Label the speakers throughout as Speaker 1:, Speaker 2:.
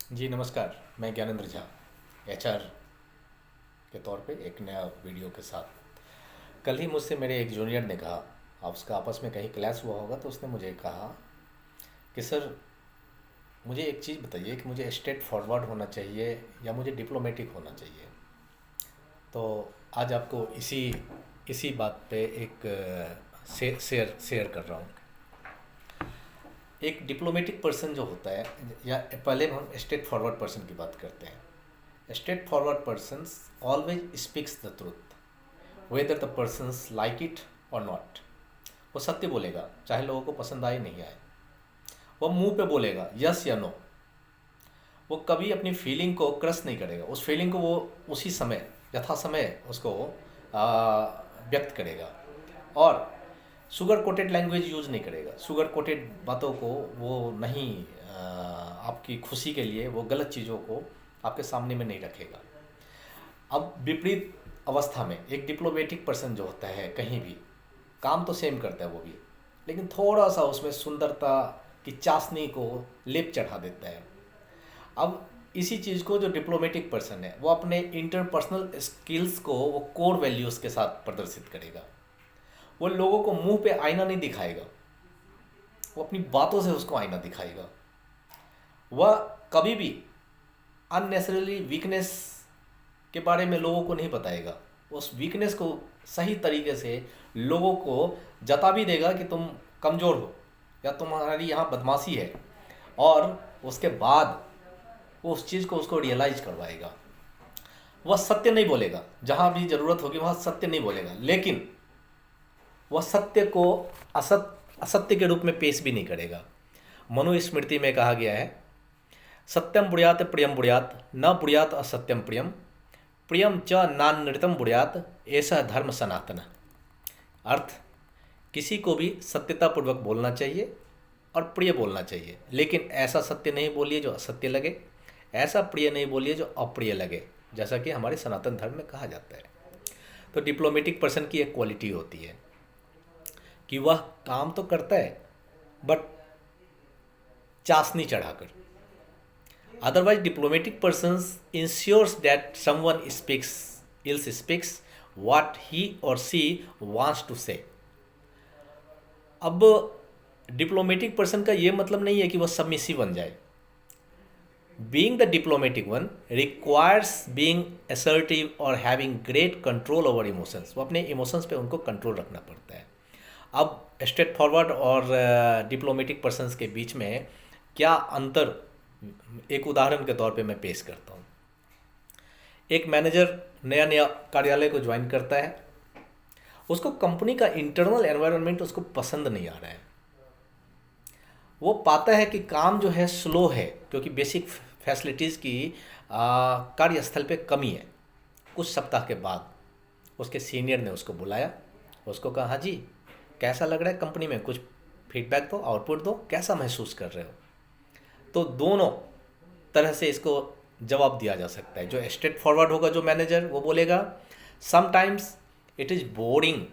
Speaker 1: जी नमस्कार। मैं ज्ञानेंद्र झा एचआर के तौर पे एक नया वीडियो के साथ। कल ही मुझसे मेरे एक जूनियर ने कहा, आप उसका आपस में कहीं क्लास हुआ होगा, तो उसने मुझे कहा कि सर मुझे एक चीज़ बताइए कि मुझे स्ट्रेट फॉरवर्ड होना चाहिए या मुझे डिप्लोमेटिक होना चाहिए। तो आज आपको इसी इसी बात पे एक शेयर कर रहा हूँ। एक डिप्लोमेटिक पर्सन जो होता है, या पहले हम स्ट्रेट फॉरवर्ड पर्सन की बात करते हैं। Straight forward person always speaks the truth whether the persons like it और नॉट। वो सत्य बोलेगा चाहे लोगों को पसंद आए नहीं आए। वो मुंह पे बोलेगा यस या नो। वो कभी अपनी फीलिंग को क्रश नहीं करेगा। उस फीलिंग को वो उसी समय यथा समय उसको व्यक्त करेगा। और शुगर कोटेड लैंग्वेज यूज़ नहीं करेगा। शुगर कोटेड बातों को वो नहीं, आपकी खुशी के लिए वो गलत चीज़ों को आपके सामने में नहीं रखेगा। अब विपरीत अवस्था में एक डिप्लोमेटिक पर्सन जो होता है, कहीं भी काम तो सेम करता है वो भी, लेकिन थोड़ा सा उसमें सुंदरता की चाशनी को लेप चढ़ा देता है। अब इसी चीज़ को जो डिप्लोमेटिक पर्सन है वो अपने इंटरपर्सनल स्किल्स को वो कोर वैल्यूज़ के साथ प्रदर्शित करेगा। वो लोगों को मुंह पे आईना नहीं दिखाएगा, वो अपनी बातों से उसको आईना दिखाएगा। वह कभी भी अननेसेसरली वीकनेस के बारे में लोगों को नहीं बताएगा। उस वीकनेस को सही तरीके से लोगों को जता भी देगा कि तुम कमज़ोर हो या तुम्हारी यहाँ बदमाशी है, और उसके बाद वो उस चीज़ को उसको रियलाइज करवाएगा। वह सत्य नहीं बोलेगा, जहाँ भी ज़रूरत होगी वहाँ सत्य नहीं बोलेगा, लेकिन वह सत्य को असत्य के रूप में पेश भी नहीं करेगा। मनुस्मृति में कहा गया है, सत्यम बुढ़ियात प्रियम बुढ़ियात न बुढ़ियात असत्यम प्रियम प्रियम च नानृतम बुढ़ियात ऐसा धर्म सनातन। अर्थ, किसी को भी सत्यतापूर्वक बोलना चाहिए और प्रिय बोलना चाहिए, लेकिन ऐसा सत्य नहीं बोलिए जो असत्य लगे, ऐसा प्रिय नहीं बोलिए जो अप्रिय लगे, जैसा कि हमारे सनातन धर्म में कहा जाता है। तो डिप्लोमेटिक पर्सन की एक क्वालिटी होती है कि वह काम तो करता है बट चाशनी चढ़ाकर। Otherwise diplomatic person ensures that someone speaks what he or she wants to से। अब डिप्लोमेटिक पर्सन का ये मतलब नहीं है कि वह सबमिसिव बन जाए। Being the diplomatic one requires being assertive और having great control over emotions. वो अपने इमोशंस पे उनको कंट्रोल रखना पड़ता है। अब स्ट्रेट फॉरवर्ड और डिप्लोमेटिक पर्सन्स के बीच में क्या अंतर, एक उदाहरण के तौर पे मैं पेश करता हूँ। एक मैनेजर नया नया कार्यालय को ज्वाइन करता है। उसको कंपनी का इंटरनल एनवायरनमेंट उसको पसंद नहीं आ रहा है। वो पाता है कि काम जो है स्लो है, क्योंकि बेसिक फैसिलिटीज़ की कार्यस्थल पे कमी है। कुछ सप्ताह के बाद उसके सीनियर ने उसको बुलाया। उसको कहा, हाँ जी कैसा लग रहा है कंपनी में, कुछ फीडबैक दो, आउटपुट दो, कैसा महसूस कर रहे हो। तो दोनों तरह से इसको जवाब दिया जा सकता है। जो स्ट्रेट फॉरवर्ड होगा, जो मैनेजर, वो बोलेगा sometimes it is boring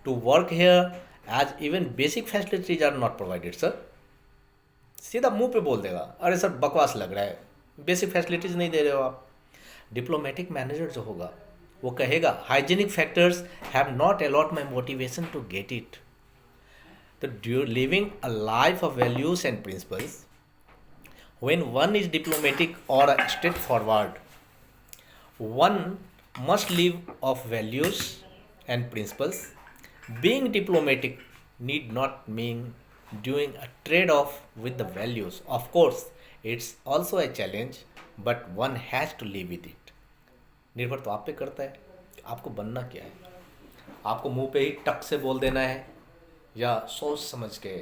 Speaker 1: to work here as even basic facilities are not provided sir. सीधा मुंह पे बोल देगा, अरे सर बकवास लग रहा है, बेसिक फैसिलिटीज़ नहीं दे रहे हो आप। डिप्लोमेटिक मैनेजर जो होगा वो कहेगा, hygienic factors have not a lot my motivation to get it. तो living a life of values and principles, when one is diplomatic or straightforward, one must live of values and principles. Being diplomatic need not mean doing a trade-off with the values. Of course, it's also a challenge, but one has to live with it. निर्भर तो आप पे करता है कि आपको बनना क्या है। आपको मुंह पे ही टक से बोल देना है, या सोच समझ के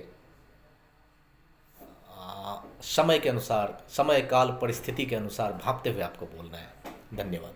Speaker 1: समय के अनुसार, समय काल परिस्थिति के अनुसार भागते हुए आपको बोलना है। धन्यवाद।